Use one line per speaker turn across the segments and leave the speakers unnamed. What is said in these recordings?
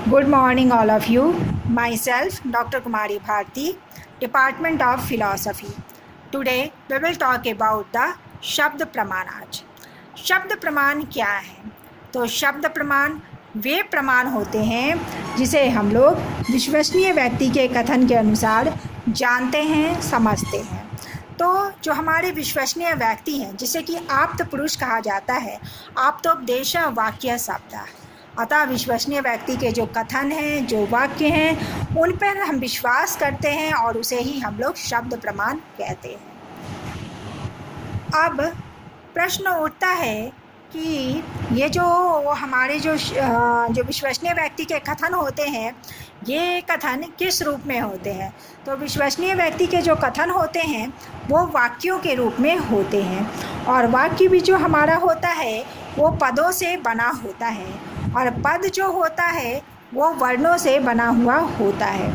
Good morning, all of you. Myself, Dr. Kumari Bharti, Department of Philosophy. Today, we will talk about the शब्द प्रमाण आज। शब्द प्रमाण क्या है? तो शब्द प्रमाण वे प्रमाण होते हैं जिसे हम लोग विश्वसनीय व्यक्ति के कथन के अनुसार जानते हैं, समझते हैं। तो जो हमारे विश्वसनीय व्यक्ति हैं, जिसे कि आप्त पुरुष कहा जाता है, आप्तोपदेश वाक्य शब्द। अतः विश्वसनीय व्यक्ति के जो कथन हैं, जो वाक्य हैं, उन पर हम विश्वास करते हैं और उसे ही हम लोग शब्द प्रमाण कहते हैं। अब प्रश्न उठता है कि ये जो हमारे जो विश्वसनीय व्यक्ति के कथन होते हैं, ये कथन किस रूप में होते हैं? तो विश्वसनीय व्यक्ति के जो कथन होते हैं वो वाक्यों के रूप में होते हैं, और वाक्य भी जो हमारा होता है वो पदों से बना होता है, और पद जो होता है वो वर्णों से बना हुआ होता है।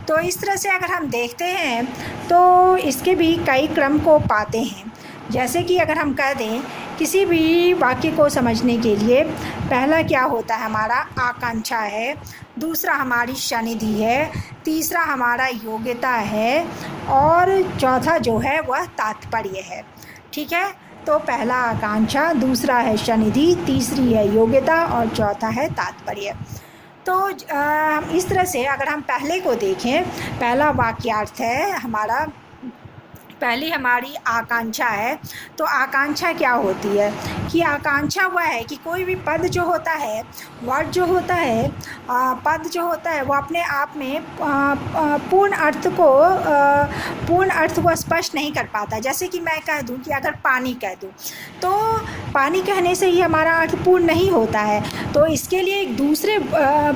तो इस तरह से अगर हम देखते हैं तो इसके भी कई क्रम को पाते हैं। जैसे कि अगर हम कह दें किसी भी वाक्य को समझने के लिए पहला क्या होता है, हमारा आकांक्षा है, दूसरा हमारी सन्निधि है, तीसरा हमारा योग्यता है, और चौथा जो है वह तात्पर्य है। ठीक है, तो पहला आकांक्षा, दूसरा है सन्निधि, तीसरी है योग्यता और चौथा है तात्पर्य। तो इस तरह से अगर हम पहले को देखें, पहला वाक्यार्थ है हमारा, पहली हमारी आकांक्षा है। तो आकांक्षा क्या होती है कि आकांक्षा वह है कि कोई भी पद जो होता है, वर्ड जो होता है, पद जो होता है वो अपने आप में पूर्ण अर्थ को स्पष्ट नहीं कर पाता। जैसे कि मैं कह दूं कि अगर पानी कह दूं तो पानी कहने से ही हमारा अर्थ पूर्ण नहीं होता है, तो इसके लिए एक दूसरे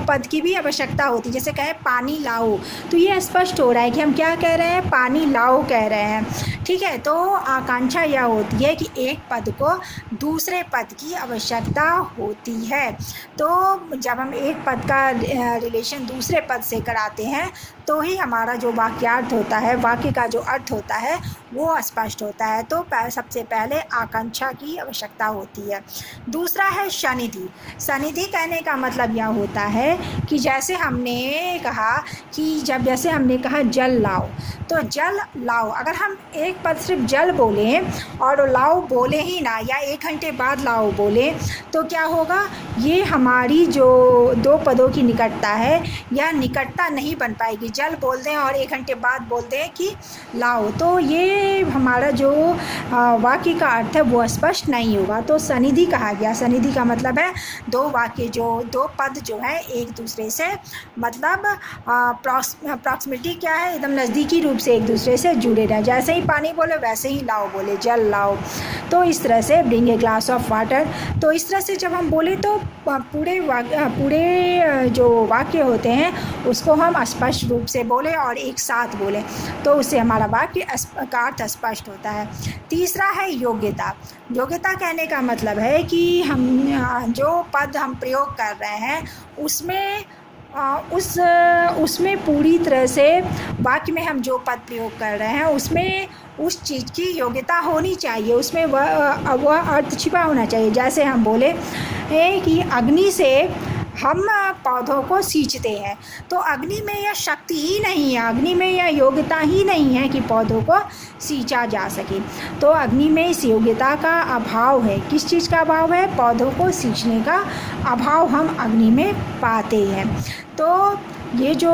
पद की भी आवश्यकता होती है। जैसे कहें पानी लाओ, तो ये स्पष्ट हो रहा है कि हम क्या कह रहे हैं, पानी लाओ कह रहे हैं। ठीक है, तो आकांक्षा यह होती है कि एक पद को दूसरे पद की आवश्यकता होती है। तो जब हम एक पद का रिलेशन दूसरे पद से कराते हैं तो ही हमारा जो वाक्यार्थ होता है, वाक्य का जो अर्थ होता है वो स्पष्ट होता है। तो सबसे पहले आकांक्षा की आवश्यकता होती है। दूसरा है सन्निधि। सन्निधि कहने का मतलब यह होता है कि जैसे हमने कहा जैसे हमने कहा जल लाओ, तो जल लाओ, अगर हम एक पद सिर्फ जल बोलें और लाओ बोले ही ना, या 1 घंटे बाद लाओ बोले, तो क्या होगा, ये हमारी जो दो पदों की निकटता है, यह निकटता नहीं बन पाएगी। जल बोल दें और 1 घंटे बाद बोल दें कि लाओ, तो ये हमारा जो वाक्य का अर्थ है वो स्पष्ट नहीं होगा। तो सन्निधि कहा गया। सन्निधि का मतलब है दो पद जो है एक दूसरे से, मतलब प्रॉक्सिमिटी क्या है, एकदम नज़दीकी रूप से एक दूसरे से जुड़े रहे। जैसे ही पानी बोले वैसे ही लाओ बोले, जल लाओ। तो इस तरह से bring a glass of water. तो इस तरह से जब हम बोले तो पूरे जो वाक्य होते हैं उसको हम स्पष्ट रूप से बोले और एक साथ बोले, तो उससे हमारा वाक्य का अर्थ स्पष्ट होता है। तीसरा है योग्यता। योग्यता कहने का मतलब है कि हम जो पद हम प्रयोग कर रहे हैं उसमें पूरी तरह से वाक्य में हम जो पद प्रयोग कर रहे हैं उसमें उस चीज़ की योग्यता होनी चाहिए, उसमें वह अर्थ छिपा होना चाहिए। जैसे हम बोले कि अग्नि से हम पौधों को सींचते हैं, तो अग्नि में यह शक्ति ही नहीं है, अग्नि में यह योग्यता ही नहीं है कि पौधों को सींचा जा सके। तो अग्नि में इस योग्यता का अभाव है। किस चीज़ का अभाव है? पौधों को सींचने का अभाव हम अग्नि में पाते हैं। तो ये जो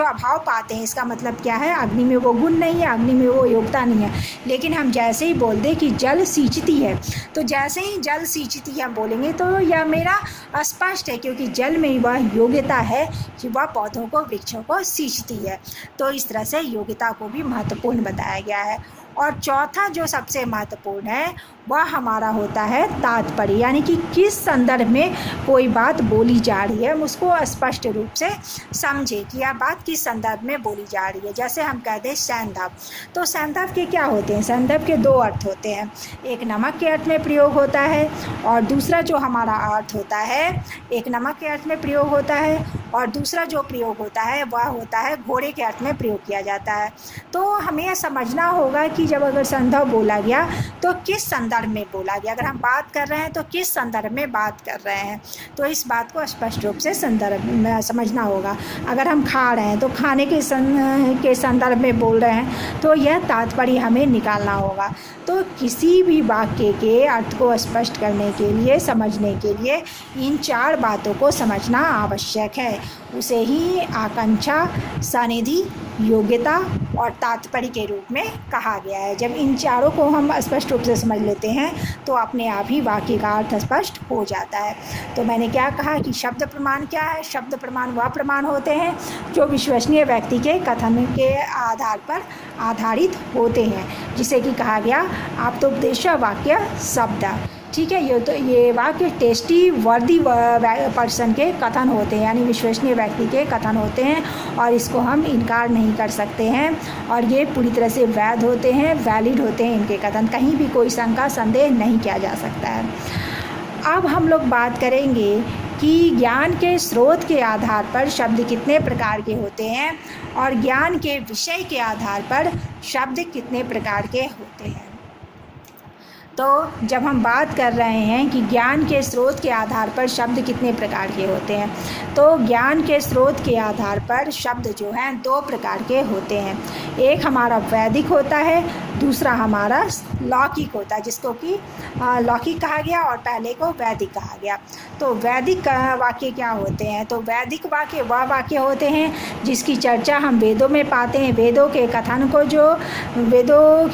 अभाव पाते हैं, इसका मतलब क्या है, अग्नि में वो गुण नहीं है, अग्नि में वो योग्यता नहीं है। लेकिन हम जैसे ही बोल दें कि जल सींचती है, तो जैसे ही जल सींचती है हम बोलेंगे तो यह मेरा स्पष्ट है, क्योंकि जल में वह योग्यता है कि वह पौधों को, वृक्षों को सींचती है। तो इस तरह से योग्यता को भी महत्वपूर्ण बताया गया है। और चौथा जो सबसे महत्वपूर्ण है वह हमारा होता है तात्पर्य, यानी कि किस संदर्भ में कोई बात बोली जा रही है, हम उसको स्पष्ट रूप से समझे कि यह बात किस संदर्भ में बोली जा रही है। जैसे हम कह दें सैंधव, तो सैंधव के क्या होते हैं? सैंधव के 2 अर्थ होते हैं, एक नमक के अर्थ में प्रयोग होता है और दूसरा जो हमारा अर्थ होता है, एक नमक के अर्थ में प्रयोग होता है और दूसरा जो प्रयोग होता है वह होता है घोड़े के अर्थ में प्रयोग किया जाता है। तो हमें यह समझना होगा कि जब अगर संदर्भ बोला गया तो किस संदर्भ में बोला गया, अगर हम बात कर रहे हैं तो किस संदर्भ में बात कर रहे हैं, तो इस बात को स्पष्ट रूप से संदर्भ में समझना होगा। अगर हम खा रहे हैं तो खाने के संदर्भ में बोल रहे हैं तो यह तात्पर्य हमें निकालना होगा। तो किसी भी वाक्य के अर्थ को स्पष्ट करने के लिए, समझने के लिए इन 4 बातों को समझना आवश्यक है। उसे ही आकांक्षा, सनिधि, योग्यता और तात्पर्य के रूप में कहा गया है। जब इन चारों को हम स्पष्ट रूप से समझ लेते हैं तो अपने आप ही वाक्य का अर्थ स्पष्ट हो जाता है। तो मैंने क्या कहा कि शब्द प्रमाण क्या है? शब्द प्रमाण वह प्रमाण होते हैं जो विश्वसनीय व्यक्ति के कथन के आधार पर आधारित होते हैं, जिसे कि कहा गया आप्तोपदेश वाक्य शब्द। ठीक है, ये वाक्य टेस्टी वर्दी पर्सन के कथन होते हैं, यानी विश्वसनीय व्यक्ति के कथन होते हैं और इसको हम इनकार नहीं कर सकते हैं और ये पूरी तरह से वैध होते हैं, वैलिड होते हैं इनके कथन, कहीं भी कोई शंका संदेह नहीं किया जा सकता है। अब हम लोग बात करेंगे कि ज्ञान के स्रोत के आधार पर शब्द कितने प्रकार के होते हैं और ज्ञान के विषय के आधार पर शब्द कितने प्रकार के होते हैं। तो जब हम बात कर रहे हैं कि ज्ञान के स्रोत के आधार पर शब्द कितने प्रकार के होते हैं, तो ज्ञान के स्रोत के आधार पर शब्द जो हैं 2 प्रकार के होते हैं। एक हमारा वैदिक होता है, दूसरा हमारा लौकिक होता है, जिसको कि लौकिक कहा गया और पहले को वैदिक कहा गया। तो वैदिक वाक्य क्या होते हैं? तो वैदिक वाक्य वह वाक्य होते हैं जिसकी चर्चा हम वेदों में पाते हैं। वेदों के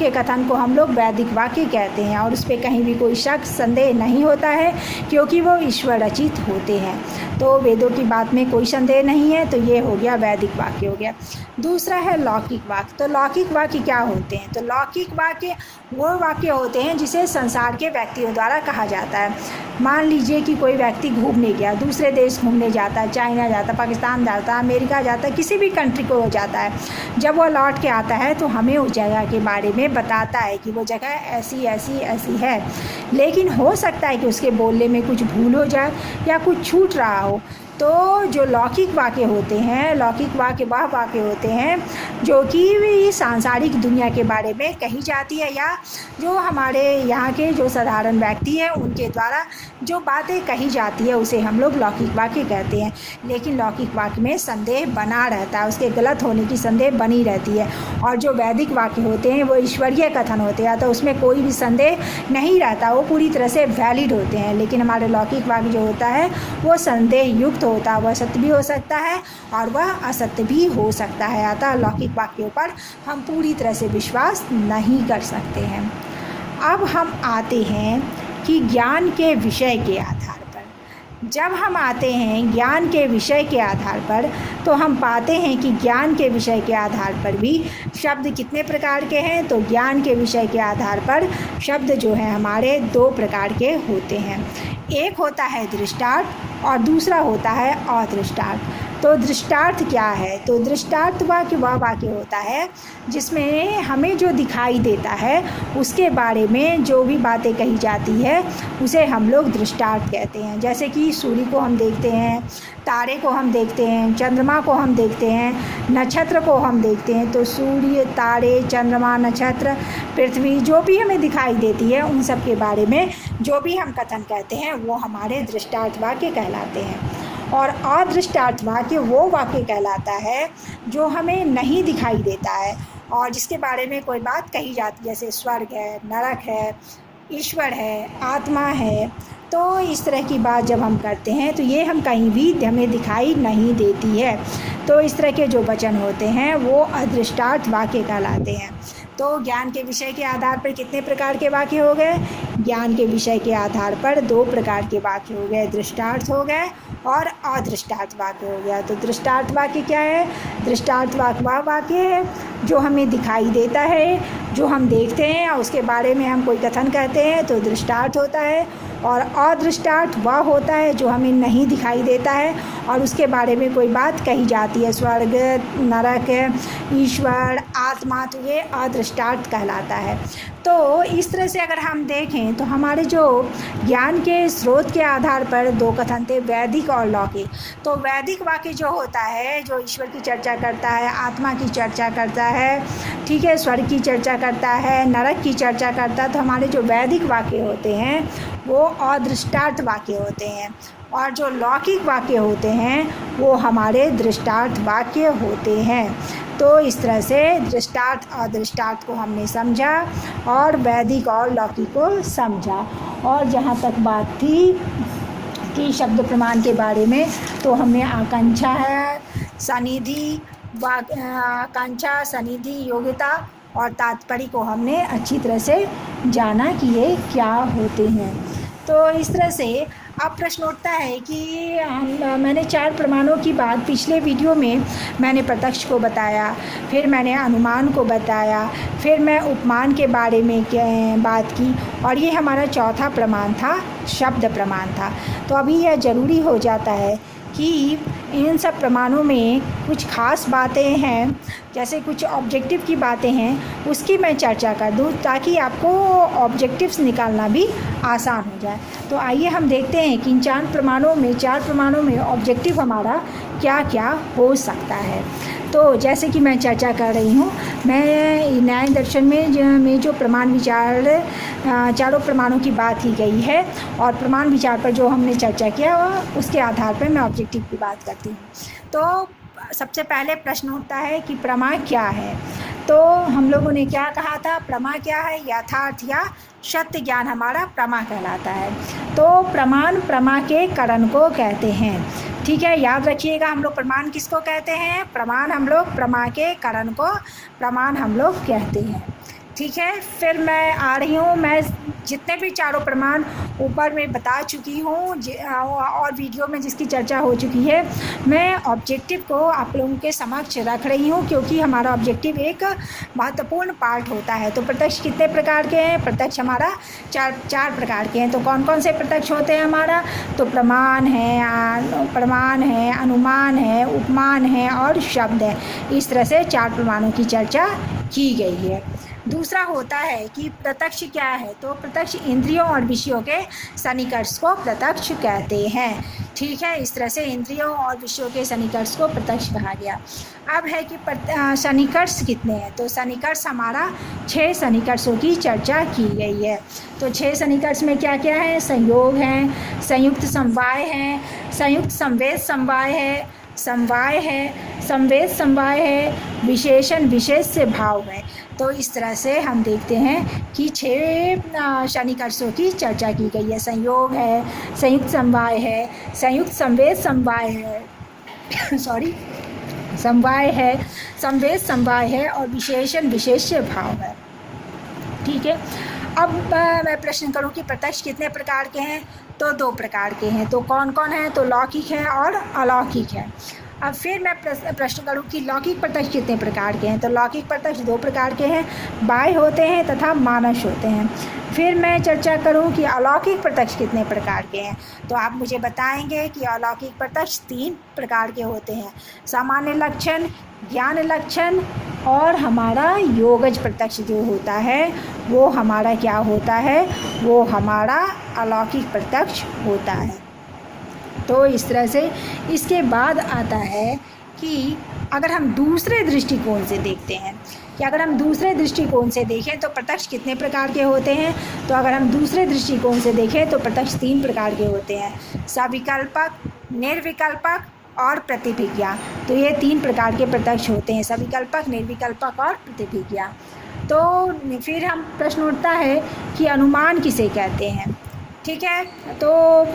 कथन को हम लोग वैदिक वाक्य कहते हैं और उस पर कहीं भी कोई शक संदेह नहीं होता है, क्योंकि वो ईश्वर रचित होते हैं। तो वेदों की बात में कोई संदेह नहीं है। तो ये हो गया वैदिक वाक्य हो गया। दूसरा है लौकिक वाक्य। तो लौकिक वाक्य क्या होते हैं? तो लौकिक वाक्य वो वाक्य होते हैं जिसे संसार के व्यक्तियों द्वारा कहा जाता है। मान लीजिए कि कोई व्यक्ति घूमने गया, दूसरे देश घूमने जाता है, चाइना जाता है, पाकिस्तान जाता है, अमेरिका जाता है, किसी भी कंट्री को हो जाता है। जब वो लौट के आता है तो हमें उस जगह के बारे में बताता है कि वो जगह ऐसी ऐसी ऐसी है, लेकिन हो सकता है कि उसके बोलने में कुछ भूल हो जाए या कुछ छूट रहा हो। तो जो लौकिक वाक्य होते हैं, लौकिक वाक्य वह वाक्य होते हैं जो कि सांसारिक दुनिया के बारे में कही जाती है या जो हमारे यहाँ के जो साधारण व्यक्ति हैं उनके द्वारा जो बातें कही जाती है उसे हम लोग लौकिक वाक्य कहते हैं। लेकिन लौकिक वाक्य में संदेह बना रहता है, उसके गलत होने की संदेह बनी रहती है। और जो वैदिक वाक्य होते हैं वो ईश्वरीय कथन होते हैं, तो उसमें कोई भी संदेह नहीं रहता, वो पूरी तरह से वैलिड होते हैं। लेकिन हमारे लौकिक वाक्य जो होता है वो संदेह युक्त होता है, वह सत्य भी हो सकता है और वह असत्य भी हो सकता है। अतः लौकिक वाक्यों पर हम पूरी तरह से विश्वास नहीं कर सकते हैं। अब हम आते हैं कि ज्ञान के विषय के आधार पर। जब हम आते हैं ज्ञान के विषय के आधार पर तो हम पाते हैं कि ज्ञान के विषय के आधार पर भी शब्द कितने प्रकार के हैं। तो ज्ञान के विषय के आधार पर शब्द जो है हमारे 2 प्रकार के होते हैं। एक होता है दृष्टार्थ और दूसरा होता है अदृष्टार्थ। तो दृष्टार्थ क्या है? तो दृष्टार्थ वाक्य वह वाक्य होता है जिसमें हमें जो दिखाई देता है उसके बारे में जो भी बातें कही जाती है उसे हम लोग दृष्टार्थ कहते हैं। जैसे कि सूर्य को हम देखते हैं, तारे को हम देखते हैं, चंद्रमा को हम देखते हैं, नक्षत्र को हम देखते हैं। तो सूर्य, तारे, चंद्रमा, नक्षत्र, पृथ्वी जो भी हमें दिखाई देती है उन सब के बारे में जो भी हम कथन कहते हैं वो हमारे दृष्टार्थ वाक्य कहलाते हैं। और अदृष्टार्थ वाक्य वो वाक्य कहलाता है जो हमें नहीं दिखाई देता है और जिसके बारे में कोई बात कही जाती है, जैसे स्वर्ग है, नरक है, ईश्वर है, आत्मा है। तो इस तरह की बात जब हम करते हैं तो ये हम कहीं भी हमें दिखाई नहीं देती है। तो इस तरह के जो वचन होते हैं वो अदृष्टार्थ वाक्य कहलाते हैं। तो ज्ञान के विषय के आधार पर कितने प्रकार के वाक्य हो गए? ज्ञान के विषय के आधार पर 2 प्रकार के वाक्य हो गए, दृष्टार्थ हो गए और अदृष्टार्थ वाक्य हो गया। तो दृष्टार्थ वाक्य क्या है? दृष्टार्थ वाक्य वह वाक्य है जो हमें दिखाई देता है, जो हम देखते हैं और उसके बारे में हम कोई कथन कहते हैं तो दृष्टार्थ होता है। और अदृष्टार्थ वह होता है जो हमें नहीं दिखाई देता है और उसके बारे में कोई बात कही जाती है, स्वर्ग, नरक, ईश्वर, आत्मा, तो ये अदृष्टार्थ कहलाता है। तो इस तरह से अगर हम देखें तो हमारे जो ज्ञान के स्रोत के आधार पर दो कथन थे, वैदिक और लौकिक। तो वैदिक वाक्य जो होता है, जो ईश्वर की चर्चा करता है, आत्मा की चर्चा करता है, ठीक है, स्वर्ग की चर्चा करता है, नरक की चर्चा करता है, तो हमारे जो वैदिक वाक्य होते हैं वो अदृष्टार्थ वाक्य होते हैं, और जो लौकिक वाक्य होते हैं वो हमारे दृष्टार्थ वाक्य होते हैं। तो इस तरह से दृष्टार्थ और अदृष्टार्थ को हमने समझा और वैदिक और लौकिक को समझा। और जहाँ तक बात थी कि शब्द प्रमाण के बारे में, तो हमने आकांक्षा है, सनिधि, आकांक्षा, सनिधि, योग्यता और तात्पर्य को हमने अच्छी तरह से जाना कि ये क्या होते हैं। तो इस तरह से अब प्रश्न उठता है कि मैंने 4 प्रमाणों की बात पिछले वीडियो में मैंने प्रत्यक्ष को बताया, फिर मैंने अनुमान को बताया, फिर मैं उपमान के बारे में बात की, और ये हमारा चौथा प्रमाण था, शब्द प्रमाण था। तो अभी यह ज़रूरी हो जाता है कि इन सब प्रमाणों में कुछ खास बातें हैं, जैसे कुछ ऑब्जेक्टिव की बातें हैं, उसकी मैं चर्चा कर दूं ताकि आपको ऑब्जेक्टिव्स निकालना भी आसान हो जाए। तो आइए हम देखते हैं कि इन 4 प्रमाणों में ऑब्जेक्टिव हमारा क्या क्या हो सकता है। तो जैसे कि मैं चर्चा कर रही हूँ, मैं न्याय दर्शन में जो प्रमाण विचार, चारों प्रमाणों की बात की गई है, और प्रमाण विचार पर जो हमने चर्चा किया उसके आधार पर मैं ऑब्जेक्टिव की बात करती हूँ। तो सबसे पहले प्रश्न उठता है कि प्रमा क्या है। तो हम लोगों ने क्या कहा था, प्रमा क्या है, यथार्थ या सत्य ज्ञान हमारा प्रमा कहलाता है। तो प्रमाण प्रमा के करण को कहते हैं, ठीक है, याद रखिएगा। हम लोग प्रमाण किसको कहते हैं, प्रमाण हम लोग प्रमा के करण को प्रमाण हम लोग कहते हैं, ठीक है। फिर मैं आ रही हूँ, मैं जितने भी चारों प्रमाण ऊपर में बता चुकी हूँ और वीडियो में जिसकी चर्चा हो चुकी है, मैं ऑब्जेक्टिव को आप लोगों के समक्ष रख रही हूँ, क्योंकि हमारा ऑब्जेक्टिव एक महत्वपूर्ण पार्ट होता है। तो प्रत्यक्ष कितने प्रकार के हैं, प्रत्यक्ष हमारा चार प्रकार के हैं। तो कौन कौन से प्रत्यक्ष होते हैं हमारा, तो प्रमाण है, अनुमान है, उपमान है और शब्द है। इस तरह से 4 प्रमाणों की चर्चा की गई है। दूसरा होता है कि प्रत्यक्ष क्या है, तो प्रत्यक्ष इंद्रियों और विषयों के सन्निकर्ष को प्रत्यक्ष कहते हैं, ठीक है। इस तरह से इंद्रियों और विषयों के सन्निकर्ष को प्रत्यक्ष कहा गया। अब है कि सन्निकर्ष कितने हैं, तो सन्निकर्ष हमारा 6 सन्निकर्षों की चर्चा की गई है। तो 6 सन्निकर्ष में क्या क्या है, संयोग है, संयुक्त समवाय है, संयुक्त संवेद समवाय है, समवाय है, संवेद समवाय है, विशेषण विशेष से भाव है। तो इस तरह से हम देखते हैं कि 6 सन्निकर्षों की चर्चा की गई है। संयोग है, संयुक्त समवाय है, संयुक्त संवेद समवाय है समवाय है, संवेद समवाय है और विशेषण विशेष से भाव है, ठीक है। अब मैं प्रश्न करूं कि प्रत्यक्ष कितने प्रकार के हैं, तो 2 प्रकार के हैं। तो कौन कौन है, तो लौकिक है और अलौकिक है। अब फिर मैं प्रश्न करूं कि लौकिक प्रत्यक्ष कितने प्रकार के हैं, तो लौकिक प्रत्यक्ष 2 प्रकार के हैं, बाह्य होते हैं तथा मानस होते हैं। फिर मैं चर्चा करूं कि अलौकिक प्रत्यक्ष कितने प्रकार के हैं, तो आप मुझे बताएंगे कि अलौकिक प्रत्यक्ष 3 प्रकार के होते हैं, सामान्य लक्षण, ज्ञान लक्षण और हमारा योगज प्रत्यक्ष जो होता है वो हमारा क्या होता है, वो हमारा अलौकिक प्रत्यक्ष होता है। तो इस तरह से इसके बाद आता है कि अगर हम दूसरे दृष्टिकोण से देखते हैं कि अगर हम दूसरे दृष्टिकोण से देखें तो प्रत्यक्ष कितने प्रकार के होते हैं, तो अगर हम दूसरे दृष्टिकोण से देखें तो प्रत्यक्ष 3 प्रकार के होते हैं, सविकल्पक, निर्विकल्पक और प्रतिभिज्ञा। तो ये 3 प्रकार के प्रत्यक्ष होते हैं, सविकल्पक, निर्विकल्पक और प्रतिभिज्ञा। तो फिर हम प्रश्न उठता है कि अनुमान किसे कहते हैं, ठीक है। तो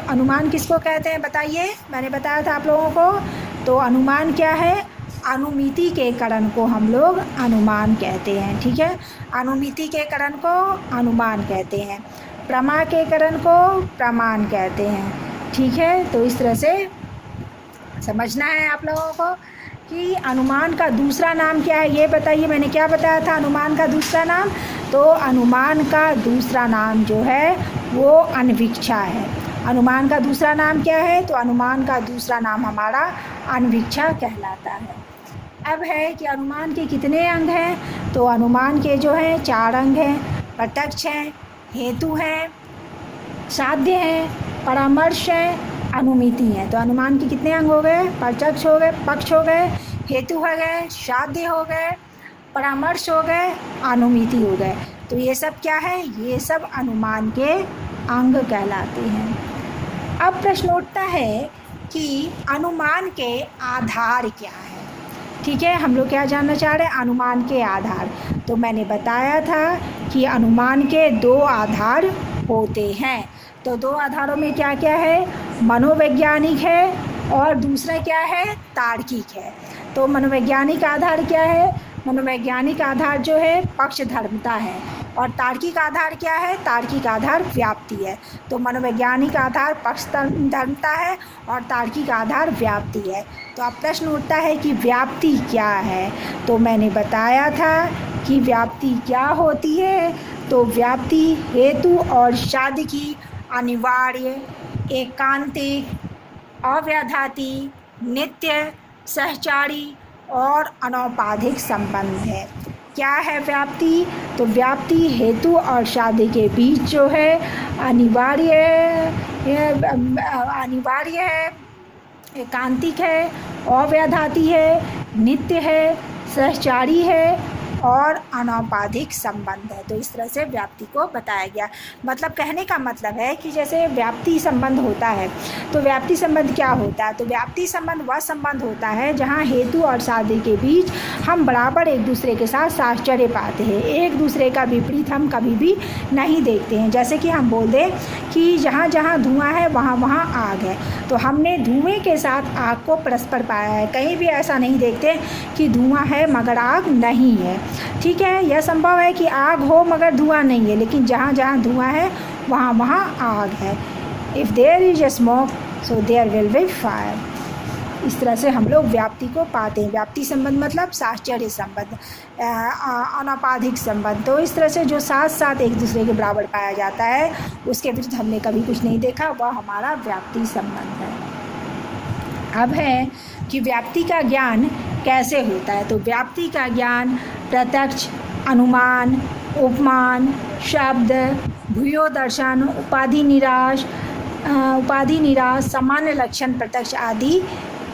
अनुमान किसको कहते हैं बताइए, मैंने बताया था आप लोगों को। तो अनुमान क्या है, अनुमिति के करण को हम लोग अनुमान कहते हैं, ठीक है। अनुमिति के करण को अनुमान कहते हैं, प्रमा के करण को प्रमाण कहते हैं, ठीक है। तो इस तरह से समझना है आप लोगों को कि अनुमान का दूसरा नाम क्या है, ये बताइए। मैंने क्या बताया था अनुमान का दूसरा नाम, तो अनुमान का दूसरा नाम जो है वो अनभिक्षा है। अनुमान का दूसरा नाम क्या है, तो अनुमान का दूसरा नाम हमारा अनभिक्षा कहलाता है। अब है कि अनुमान के कितने अंग हैं, तो अनुमान के जो हैं 4 अंग हैं। प्रत्यक्ष है, हेतु है, साध्य है, परामर्श है, अनुमिति है। तो अनुमान के कितने अंग हो गए? प्रत्यक्ष हो गए, पक्ष हो गए, हेतु हो गए, साध्य हो गए, परामर्श हो गए, अनुमिति हो गए। तो ये सब क्या है? ये सब अनुमान के अंग कहलाते हैं। अब प्रश्न उठता है कि अनुमान के आधार क्या है? ठीक है, हम लोग क्या जानना चाह रहे हैं? अनुमान के आधार। तो मैंने बताया था कि अनुमान के दो आधार होते हैं। तो दो आधारों में क्या क्या है? मनोवैज्ञानिक है और दूसरा क्या है? तार्किक है। तो मनोवैज्ञानिक आधार क्या है? मनोवैज्ञानिक आधार जो है पक्षधर्मिता है, और तार्किक आधार क्या है? तार्किक आधार व्याप्ति है। तो मनोवैज्ञानिक आधार पक्षधर्मिता है और तार्किक आधार व्याप्ति है। तो अब प्रश्न उठता है कि व्याप्ति क्या है? तो मैंने बताया था कि व्याप्ति क्या होती है। तो व्याप्ति हेतु और साध्य की अनिवार्य, एकांतिक, अव्याधाती, नित्य, सहचारी और अनौपाधिक संबंध है। क्या है व्याप्ति? तो व्याप्ति हेतु और साध्य के बीच जो है अनिवार्य है, एकांतिक है, अव्याधाती है, नित्य है, सहचारी है और अनौपाधिक संबंध है। तो इस तरह से व्याप्ति को बताया गया। मतलब कहने का मतलब है कि जैसे व्याप्ति संबंध होता है, तो व्याप्ति संबंध क्या होता है? तो व्याप्ति संबंध वह संबंध होता है जहाँ हेतु और साध्य के बीच हम बराबर एक दूसरे के साथ साहचर्य पाते हैं, एक दूसरे का विपरीत हम कभी भी नहीं देखते हैं। जैसे कि हम बोल दें कि जहाँ जहाँ धुआं है वहाँ वहाँ आग है, तो हमने धुएँ के साथ आग को परस्पर पाया है। कहीं भी ऐसा नहीं देखते कि धुआं है मगर आग नहीं है। ठीक है, यह संभव है कि आग हो मगर धुआं नहीं है, लेकिन जहाँ जहाँ धुआं है वहाँ वहाँ आग है। If there is a smoke so there will be fire. इस तरह से हम लोग व्याप्ति को पाते हैं। व्याप्ति संबंध मतलब साहचर्य संबंध, अनौपाधिक संबंध। तो इस तरह से जो साथ साथ एक दूसरे के बराबर पाया जाता है, उसके विरुद्ध हमने कभी कुछ नहीं देखा, वह हमारा व्याप्ति संबंध है। अब है कि व्याप्ति का ज्ञान कैसे होता है? तो व्याप्ति का ज्ञान प्रत्यक्ष, अनुमान, उपमान, शब्द, भूयो दर्शन, उपाधि निराश, सामान्य लक्षण प्रत्यक्ष आदि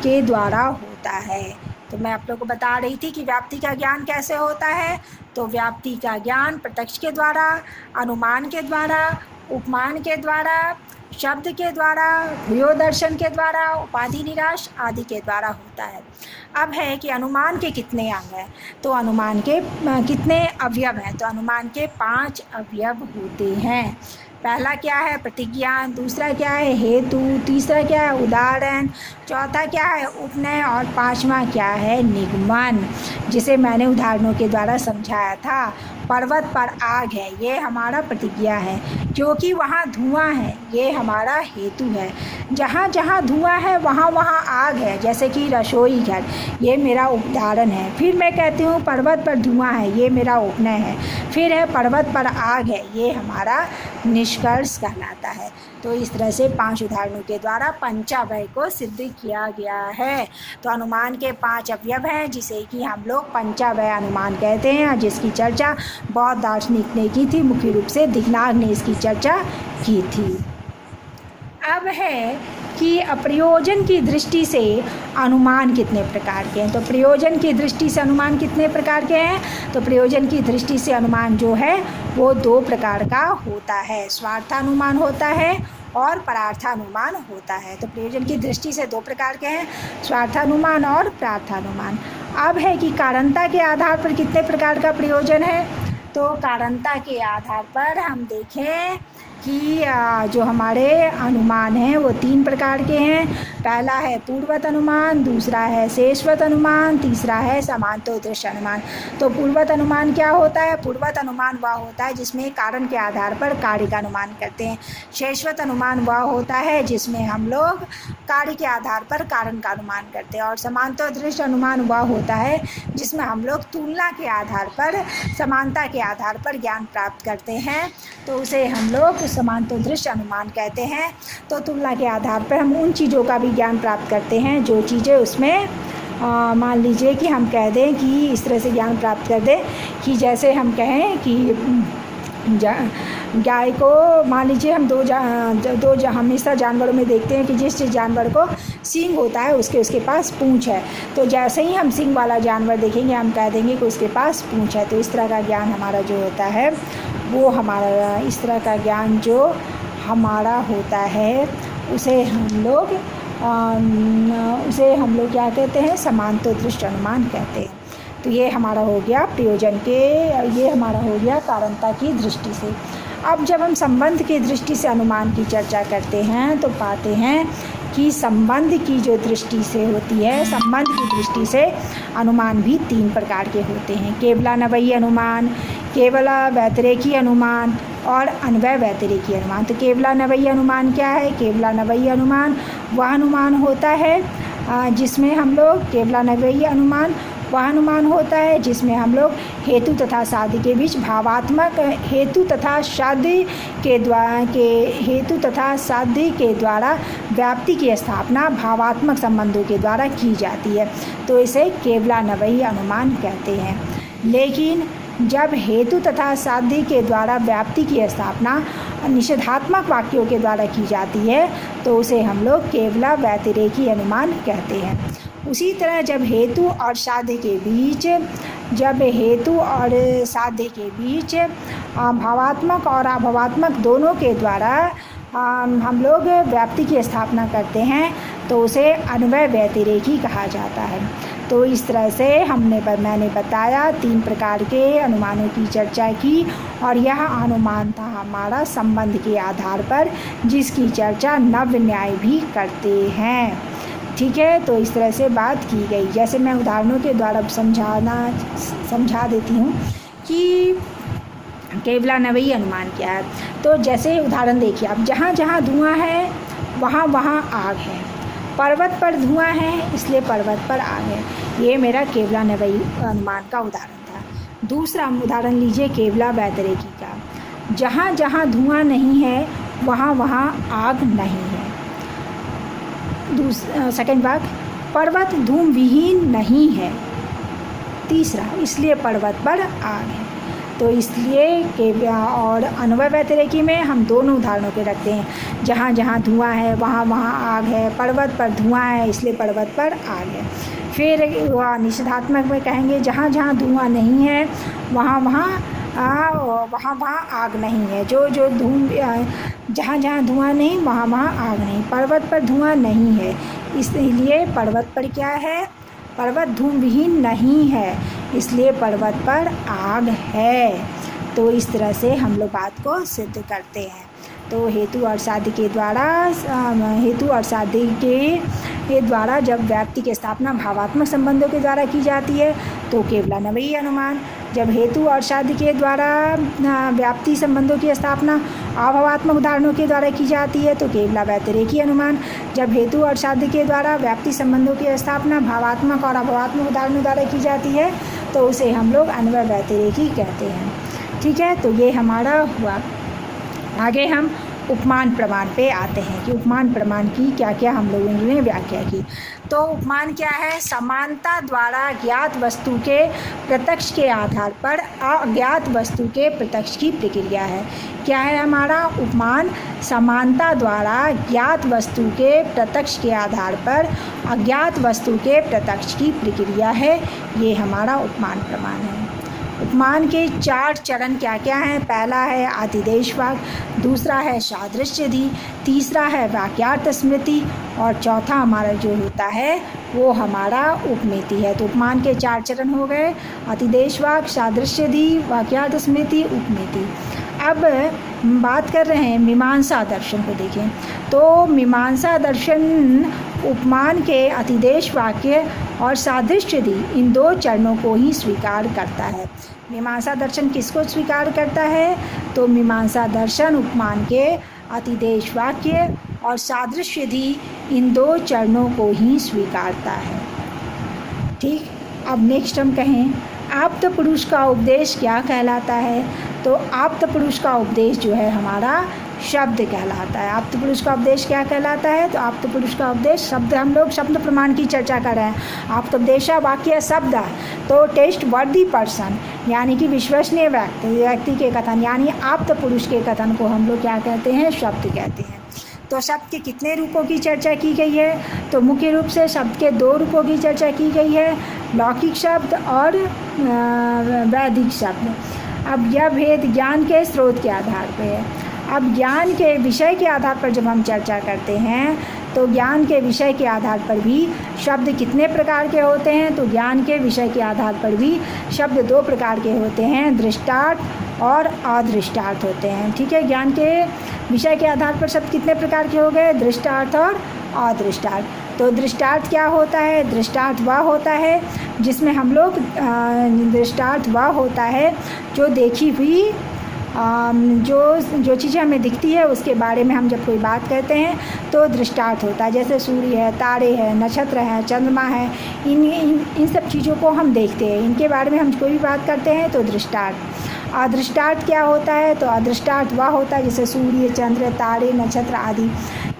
के द्वारा होता है। तो मैं आप लोगों को बता रही थी कि व्याप्ति का ज्ञान कैसे होता है। तो व्याप्ति का ज्ञान प्रत्यक्ष के द्वारा, अनुमान के द्वारा, उपमान के द्वारा, शब्द के द्वारा, भूयो दर्शन के द्वारा, उपाधि निराश आदि के द्वारा होता है। अब है कि अनुमान के कितने अंग हैं? तो अनुमान के कितने अवयव हैं? तो अनुमान के 5 अवयव होते हैं। पहला क्या है? प्रतिज्ञान, दूसरा क्या है? हेतु, तीसरा क्या है? उदाहरण, चौथा क्या है? उपनय और पांचवा क्या है? निगमन, जिसे मैंने उदाहरणों के द्वारा समझाया था। पर्वत पर आग है, ये हमारा प्रतिज्ञा है, क्योंकि वहाँ धुआं है, ये हमारा हेतु है। जहाँ जहाँ धुआं है वहाँ वहाँ आग है, जैसे कि रसोई घर, ये मेरा उदाहरण है। फिर मैं कहती हूँ पर्वत पर धुआं है, ये मेरा उपनय है। फिर है पर्वत पर आग है, ये हमारा निष्कर्ष कहलाता है। तो इस तरह से 5 उदाहरणों के द्वारा पंचावय को सिद्ध किया गया है। तो अनुमान के 5 अवयव हैं, जिसे कि हम लोग पंचावय अनुमान कहते हैं, और जिसकी चर्चा बौद्ध दार्शनिक ने की थी। मुख्य रूप से दिग्नाग ने इसकी चर्चा की थी। अब है कि अप्रयोजन की दृष्टि से अनुमान कितने प्रकार के हैं? तो प्रयोजन की दृष्टि से अनुमान कितने प्रकार के हैं? तो प्रयोजन की दृष्टि से अनुमान जो है वो 2 प्रकार का होता है। स्वार्थानुमान होता है और परार्थानुमान होता है। तो प्रयोजन की दृष्टि से 2 प्रकार के हैं, स्वार्थानुमान और परार्थानुमान। अब है कि कारणता के आधार पर कितने प्रकार का प्रयोजन है? तो कारणता के आधार पर हम देखें कि जो हमारे अनुमान हैं वो 3 प्रकार के हैं। पहला है पूर्वत अनुमान, दूसरा है शेषवत अनुमान, तीसरा है समांतोदृश्य अनुमान। तो पूर्वत अनुमान क्या होता है? पूर्वत अनुमान वह होता है जिसमें कारण के आधार पर कार्य का अनुमान करते हैं। शेषवत अनुमान वह होता है जिसमें हम लोग कार्य के आधार पर कारण का अनुमान करते हैं। और समांतोदृश्य अनुमान वह होता है जिसमें हम लोग तुलना के आधार पर, समानता के आधार पर ज्ञान प्राप्त करते हैं, तो उसे हम लोग समांतोदृश्य अनुमान कहते हैं। तो तुलना के आधार पर हम उन चीज़ों का भी ज्ञान प्राप्त करते हैं जो चीज़ें उसमें मान लीजिए कि हम कह दें कि इस तरह से ज्ञान प्राप्त कर दें कि जैसे हम कहें कि गाय को मान लीजिए हम हमेशा जानवरों में देखते हैं कि जिस जानवर को सींग होता है उसके पास पूँछ है। तो जैसे ही हम सींग वाला जानवर देखेंगे हम कह देंगे कि उसके पास पूँछ है। तो इस तरह का ज्ञान हमारा जो होता है वो हमारा, इस तरह का ज्ञान जो हमारा होता है उसे हम लोग क्या कहते हैं, समांतर दृष्टि अनुमान कहते हैं। तो ये हमारा हो गया प्रयोजन के, ये हमारा हो गया कारणता की दृष्टि से। अब जब हम संबंध की दृष्टि से अनुमान की चर्चा करते हैं तो पाते हैं कि संबंध की जो दृष्टि से होती है, संबंध की दृष्टि से अनुमान भी 3 प्रकार के होते हैं। केवलान्वयी अनुमान, केवल व्यतिरेकी अनुमान और अन्वय व्यतिरेकी अनुमान। तो केवलान्वयी अनुमान क्या है? केवलान्वयी अनुमान वह अनुमान होता है जिसमें हम लोग, केवलान्वयी अनुमान वह अनुमान होता है जिसमें हम लोग हेतु तथा साध्य के बीच भावात्मक, हेतु तथा साध्य के द्वारा व्याप्ति की स्थापना भावात्मक संबंधों के द्वारा की जाती है। तो इसे केवलान्वयी अनुमान कहते हैं। लेकिन जब हेतु तथा साध्य के द्वारा व्याप्ति की स्थापना निषेधात्मक वाक्यों के द्वारा की जाती है तो उसे हम लोग केवल व्यतिरेकी अनुमान कहते हैं। उसी तरह जब हेतु और साध्य के बीच भावात्मक और अभावात्मक दोनों के द्वारा हम लोग व्याप्ति की स्थापना करते हैं तो उसे अन्वय व्यतिरेकी कहा जाता है। तो इस तरह से मैंने बताया 3 प्रकार के अनुमानों की चर्चा की और यह अनुमान था हमारा संबंध के आधार पर, जिसकी चर्चा नव्य न्याय भी करते हैं। ठीक है, तो इस तरह से बात की गई। जैसे मैं उदाहरणों के द्वारा समझा देती हूँ कि केवलान्वयी अनुमान क्या है। तो जैसे उदाहरण देखिए आप, जहाँ जहाँ धुआं है वहाँ वहाँ आग है, पर्वत पर धुआं है इसलिए पर्वत पर आग है। ये मेरा केवलान्वयी अनुमान का उदाहरण था। दूसरा उदाहरण लीजिए केवला व्यतिरेकी का, जहाँ जहाँ धुआं नहीं है वहाँ वहाँ आग नहीं है। सेकंड वाक्य, पर्वत धूम विहीन नहीं है। तीसरा, इसलिए पर्वत पर आग है। तो इसलिए और अन्वय व्यतिरेकी में हम दोनों उदाहरणों के रखते हैं, जहाँ जहाँ धुआं है वहाँ वहाँ आग है, पर्वत पर धुआं है इसलिए पर्वत पर आग है। फिर निषेधात्मक में कहेंगे जहाँ जहाँ धुआं नहीं है वहाँ वहाँ आग नहीं है। जहाँ जहाँ धुआं नहीं वहाँ वहाँ आग नहीं, पर्वत पर धुआं नहीं है इसलिए पर्वत पर क्या है, पर्वत धूम विहीन नहीं है इसलिए पर्वत पर आग है। तो इस तरह से हम लोग बात को सिद्ध करते हैं। तो हेतु और साध्य के द्वारा जब व्याप्ति की स्थापना भावात्मक संबंधों के द्वारा की जाती है तो केवलान्वयी अनुमान, जब हेतु और साध्य के द्वारा व्याप्ति संबंधों की स्थापना अभावात्मक उदाहरणों के द्वारा की जाती है तो केवला व्यतिरेकी अनुमान, जब हेतु और साध्य के द्वारा व्याप्ति संबंधों की स्थापना भावात्मक और अभावात्मक उदाहरणों द्वारा की जाती है तो उसे हम लोग अन्वय व्यतिरेकी कहते हैं। ठीक है, तो ये हमारा हुआ। आगे हम उपमान प्रमाण पे आते हैं कि उपमान प्रमाण की क्या क्या हम लोगों ने व्याख्या की। तो उपमान क्या है? समानता द्वारा ज्ञात वस्तु के प्रत्यक्ष के आधार पर अज्ञात वस्तु के प्रत्यक्ष की प्रक्रिया है। क्या है हमारा उपमान? समानता द्वारा ज्ञात वस्तु के प्रत्यक्ष के आधार पर अज्ञात वस्तु के प्रत्यक्ष की प्रक्रिया है। ये हमारा उपमान प्रमाण है। उपमान के 4 चरण क्या क्या हैं? पहला है अतिदेश वाक्य, दूसरा है सादृश्यधि, तीसरा है वाक्यार्थ स्मृति और चौथा हमारा जो होता है वो हमारा उपमेति है। तो उपमान के 4 चरण हो गए, अतिदेश वाक्य, सादृश्यधि, वाक्यार्थ स्मृति, उपमेति। अब बात कर रहे हैं मीमांसा दर्शन को। देखें तो मीमांसा दर्शन उपमान के अतिदेश वाक्य और सादृश्यधि इन 2 चरणों को ही स्वीकार करता है। मीमांसा दर्शन किसको स्वीकार करता है? तो मीमांसा दर्शन उपमान के अतिदेश वाक्य और सादृश्यधि इन 2 चरणों को ही स्वीकारता है। ठीक, अब नेक्स्ट हम कहें आप्त पुरुष का उपदेश क्या कहलाता है? तो आप्त पुरुष का उपदेश जो है हमारा शब्द कहलाता है। आप्त पुरुष का उपदेश क्या कहलाता है? तो आप्त पुरुष का उपदेश शब्द, हम लोग शब्द प्रमाण की चर्चा कर रहे हैं। आप्तोपदेशा वाक्य शब्द, तो टेस्ट वर्दी पर्सन यानी कि विश्वसनीय व्यक्ति के कथन, यानी आप्त पुरुष के कथन को हम लोग क्या कहते हैं? शब्द कहते हैं। तो शब्द के कितने रूपों की चर्चा की गई है? तो मुख्य रूप से शब्द के 2 रूपों की चर्चा की गई है, लौकिक शब्द और वैदिक शब्द। अब यह भेद ज्ञान के स्रोत के आधार पर है। अब ज्ञान के विषय के आधार पर जब हम चर्चा करते हैं तो ज्ञान के विषय के आधार पर भी शब्द कितने प्रकार के होते हैं? तो ज्ञान के विषय के आधार पर भी शब्द 2 प्रकार के होते हैं, दृष्टार्थ और अदृष्टार्थ होते हैं। ठीक है, ज्ञान के विषय के आधार पर शब्द कितने प्रकार के हो गए? दृष्टार्थ और अदृष्टार्थ। तो दृष्टार्थ क्या होता है? दृष्टार्थ वह होता है जिसमें हम लोग दृष्टार्थ वह होता है जो देखी हुई जो चीज़ें हमें दिखती है उसके बारे में हम जब कोई बात करते हैं तो दृष्टार्थ होता है। जैसे सूर्य है, तारे हैं, नक्षत्र है, चंद्रमा है, इन सब चीज़ों को हम देखते हैं, इनके बारे में हम कोई भी बात करते हैं तो दृष्टार्थ। अदृष्टार्थ क्या होता है? तो अदृष्टार्थ वह होता है जैसे सूर्य, चंद्र, तारे, नक्षत्र आदि,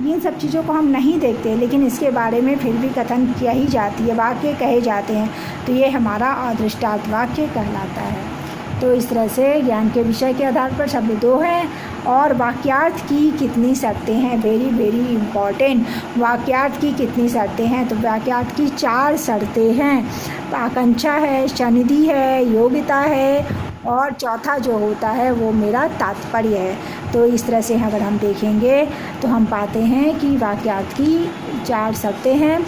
इन सब चीज़ों को हम नहीं देखते लेकिन इसके बारे में फिर भी कथन किया ही जाती है, वाक्य कहे जाते हैं, तो ये हमारा अदृष्टार्थ वाक्य कहलाता है। तो इस तरह से ज्ञान के विषय के आधार पर शब्द 2 हैं। और वाक्यार्थ की कितनी शर्तें हैं? Very very important. वाक्यार्थ की कितनी शर्तें हैं? तो वाक्यार्थ की 4 शर्तें हैं। आकांक्षा है, सन्निधि है, योग्यता है और चौथा जो होता है वो मेरा तात्पर्य है। तो इस तरह से अगर हम देखेंगे तो हम पाते हैं कि वाक्यार्थ की 4 शर्तें हैं,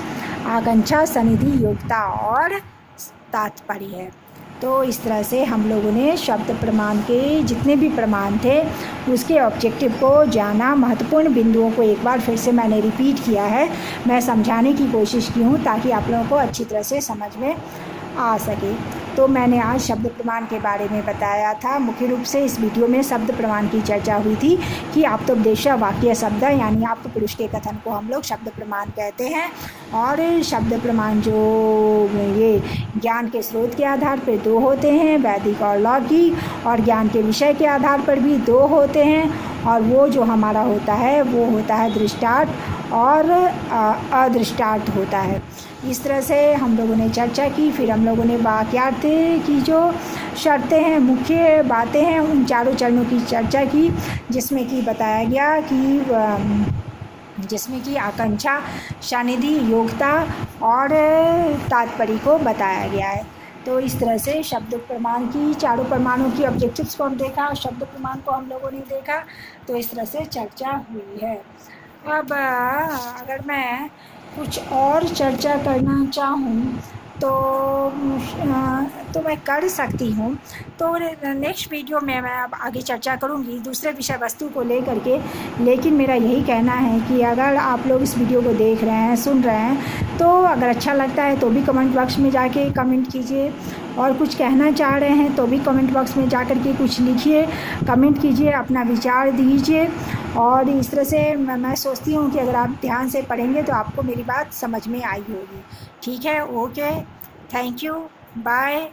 आकांक्षा, सन्निधि, योग्यता और तात्पर्य है। तो इस तरह से हम लोगों ने शब्द प्रमाण के जितने भी प्रमाण थे उसके ऑब्जेक्टिव को जाना, महत्वपूर्ण बिंदुओं को एक बार फिर से मैंने रिपीट किया है, मैं समझाने की कोशिश की हूँ ताकि आप लोगों को अच्छी तरह से समझ में आ सके। तो मैंने आज शब्द प्रमाण के बारे में बताया था। मुख्य रूप से इस वीडियो में शब्द प्रमाण की चर्चा हुई थी कि आप्तोपदेशा वाक्य शब्द यानी आप्त पुरुष के कथन को हम लोग शब्द प्रमाण कहते हैं। और शब्द प्रमाण जो ये ज्ञान के स्रोत के आधार पर 2 होते हैं, वैदिक और लौकिक, और ज्ञान के विषय के आधार पर भी 2 होते हैं। और वो जो हमारा होता है वो होता है दृष्टार्थ और अदृष्टार्थ होता है। इस तरह से हम लोगों ने चर्चा की। फिर हम लोगों ने वाक्यार्थ की जो शर्तें हैं, मुख्य बातें हैं, उन 4 चरणों की चर्चा की जिसमें कि बताया गया जिसमें कि आकांक्षा, सन्निधि, योग्यता और तात्पर्य को बताया गया है। तो इस तरह से शब्द प्रमाण की 4 प्रमाणों की ऑब्जेक्टिव्स को हम देखा, शब्द प्रमाण को हम लोगों ने देखा। तो इस तरह से चर्चा हुई है। अब अगर मैं कुछ और चर्चा करना चाहूँ तो मैं कर सकती हूँ। तो नेक्स्ट वीडियो में मैं अब आगे चर्चा करूँगी दूसरे विषय वस्तु को लेकर के। लेकिन मेरा यही कहना है कि अगर आप लोग इस वीडियो को देख रहे हैं, सुन रहे हैं, तो अगर अच्छा लगता है तो भी कमेंट बॉक्स में जाके कमेंट कीजिए, और कुछ कहना चाह रहे हैं तो भी कमेंट बॉक्स में जा कर के कुछ लिखिए, कमेंट कीजिए, अपना विचार दीजिए। और इस तरह से मैं सोचती हूँ कि अगर आप ध्यान से पढ़ेंगे तो आपको मेरी बात समझ में आई होगी। ठीक है, ओके, थैंक यू, बाय।